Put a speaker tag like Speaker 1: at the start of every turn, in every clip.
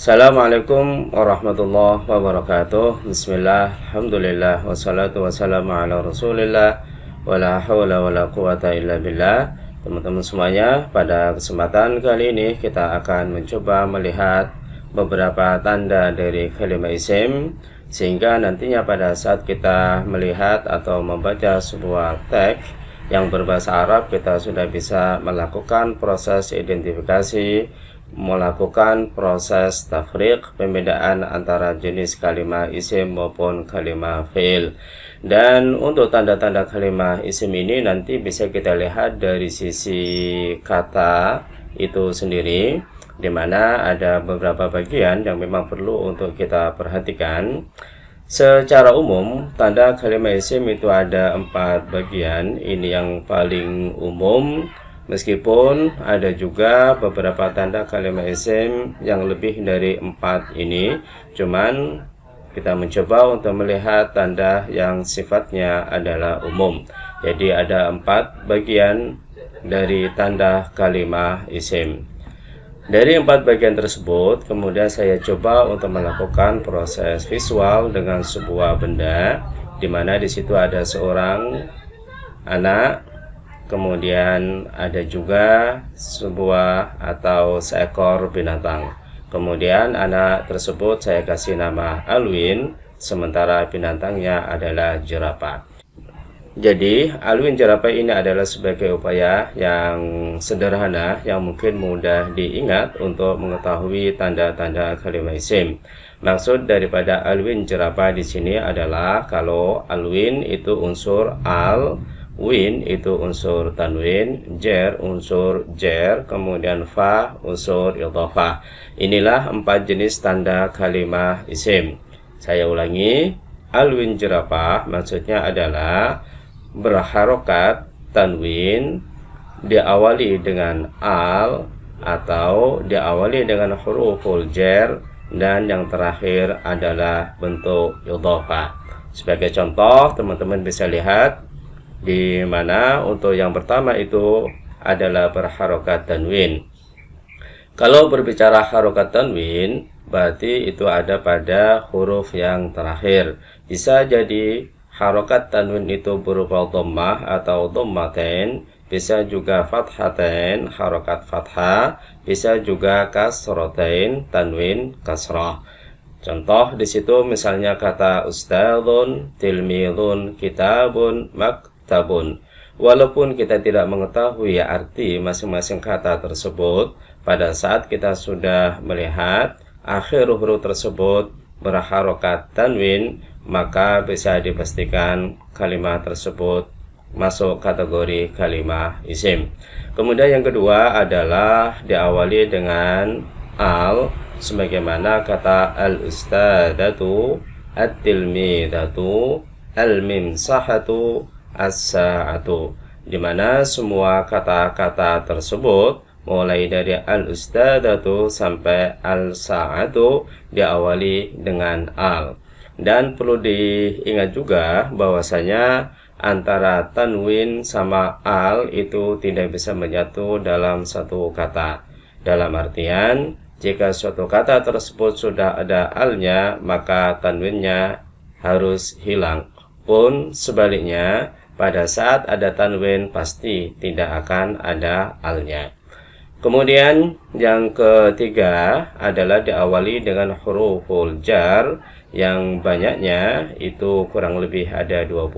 Speaker 1: Assalamualaikum warahmatullahi wabarakatuh. Bismillah, alhamdulillah, wassalatu wassalamu ala rasulillah, wala hawla wala quwata illa billah. Teman-teman semuanya, pada kesempatan kali ini kita akan mencoba melihat beberapa tanda dari kalimat isim, sehingga nantinya pada saat kita melihat atau membaca sebuah teks yang berbahasa Arab, kita sudah bisa melakukan proses identifikasi, melakukan proses tafriq, pembedaan antara jenis kalimat isim maupun kalimat fi'il. Dan untuk tanda-tanda kalimat isim ini nanti bisa kita lihat dari sisi kata itu sendiri, di mana ada beberapa bagian yang memang perlu untuk kita perhatikan. Secara umum, tanda kalimat isim itu ada 4 bagian. Ini yang paling umum, meskipun ada juga beberapa tanda kalimat isim yang lebih dari 4 ini. Cuman kita mencoba untuk melihat tanda yang sifatnya adalah umum. Jadi ada 4 bagian dari tanda kalimat isim. Dari 4 bagian tersebut, kemudian saya coba untuk melakukan proses visual dengan sebuah benda, di mana di situ ada seorang anak, kemudian ada juga sebuah atau seekor binatang. Kemudian anak tersebut saya kasih nama Alwin, sementara binatangnya adalah jerapah. Jadi Alwin jerapah ini adalah sebagai upaya yang sederhana yang mungkin mudah diingat untuk mengetahui tanda-tanda kalimat isim. Maksud daripada Alwin jerapah di sini adalah kalau Alwin itu unsur al, win itu unsur tanwin, jer unsur jer, kemudian fa unsur idhofah. Inilah 4 jenis tanda kalimat isim. Saya ulangi, Alwin jerapah maksudnya adalah berharokat tanwin, diawali dengan al atau diawali dengan huruful jer, dan yang terakhir adalah bentuk idhofah. Sebagai contoh, teman-teman bisa lihat di mana untuk yang pertama itu adalah berharokat tanwin. Kalau berbicara harokat tanwin, berarti itu ada pada huruf yang terakhir. Bisa jadi harokat tanwin itu berupa dhammah atau dhammatain, bisa juga fathatain, harokat fathah, bisa juga kasratain, tanwin kasrah. Contoh di situ misalnya kata ustadzun, tilmidun, kitabun, maktabun. Walaupun kita tidak mengetahui arti masing-masing kata tersebut, pada saat kita sudah melihat akhir huruf tersebut berharokat tanwin, maka bisa dipastikan kalimat tersebut masuk kategori kalimat isim. Kemudian yang kedua adalah diawali dengan al, sebagaimana kata al-ustadatu, at-tilmidatu, al-mimsahatu, as-sa'atu, di mana semua kata-kata tersebut mulai dari al-ustadatu sampai al-sa'atu diawali dengan al. Dan perlu diingat juga bahwasanya antara tanwin sama al itu tidak bisa menyatu dalam satu kata. Dalam artian, jika suatu kata tersebut sudah ada alnya, maka tanwinnya harus hilang. Pun sebaliknya, pada saat ada tanwin pasti tidak akan ada alnya. Kemudian yang ketiga adalah diawali dengan huruful jar, yang banyaknya itu kurang lebih ada 20.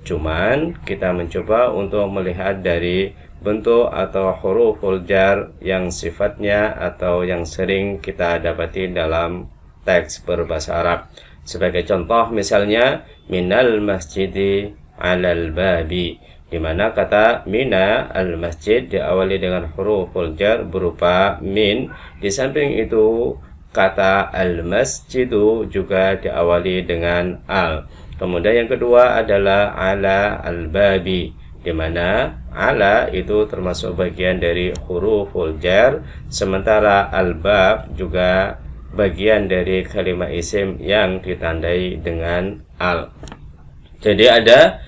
Speaker 1: Cuman kita mencoba untuk melihat dari bentuk atau huruful jar yang sifatnya atau yang sering kita dapati dalam teks berbahasa Arab. Sebagai contoh misalnya minal masjidi alal babi, di mana kata mina al masjid diawali dengan huruful jar berupa min. Di samping itu kata al masjidu juga diawali dengan al. Kemudian yang kedua adalah ala al babi, di mana ala itu termasuk bagian dari huruful jar, sementara al bab juga bagian dari kalimat isim yang ditandai dengan al. Jadi ada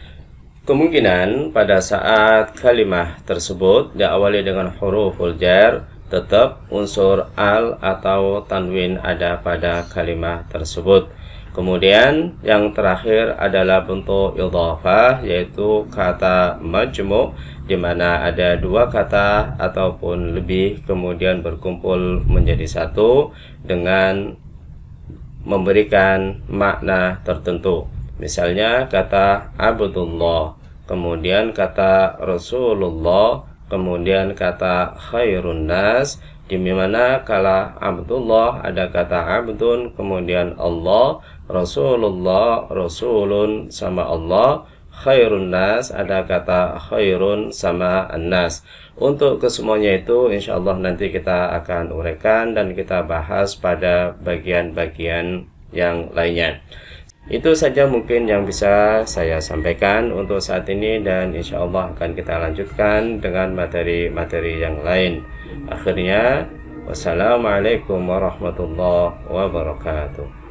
Speaker 1: kemungkinan pada saat kalimat tersebut diawali dengan huruful jar, tetap unsur al atau tanwin ada pada kalimat tersebut. Kemudian yang terakhir adalah bentuk idhafah, yaitu kata majmu', di mana ada dua kata ataupun lebih kemudian berkumpul menjadi satu dengan memberikan makna tertentu. Misalnya kata Abdullah, kemudian kata Rasulullah, kemudian kata khairun nas, di mana kala Abdullah ada kata abdun, kemudian Allah, Rasulullah, Rasulun sama Allah, khairun nas ada kata khairun sama an-nas. Untuk kesemuanya itu insyaallah nanti kita akan uraikan dan kita bahas pada bagian-bagian yang lainnya. Itu saja mungkin yang bisa saya sampaikan untuk saat ini, dan insya Allah akan kita lanjutkan dengan materi-materi yang lain. Akhirnya, wassalamualaikum warahmatullahi wabarakatuh.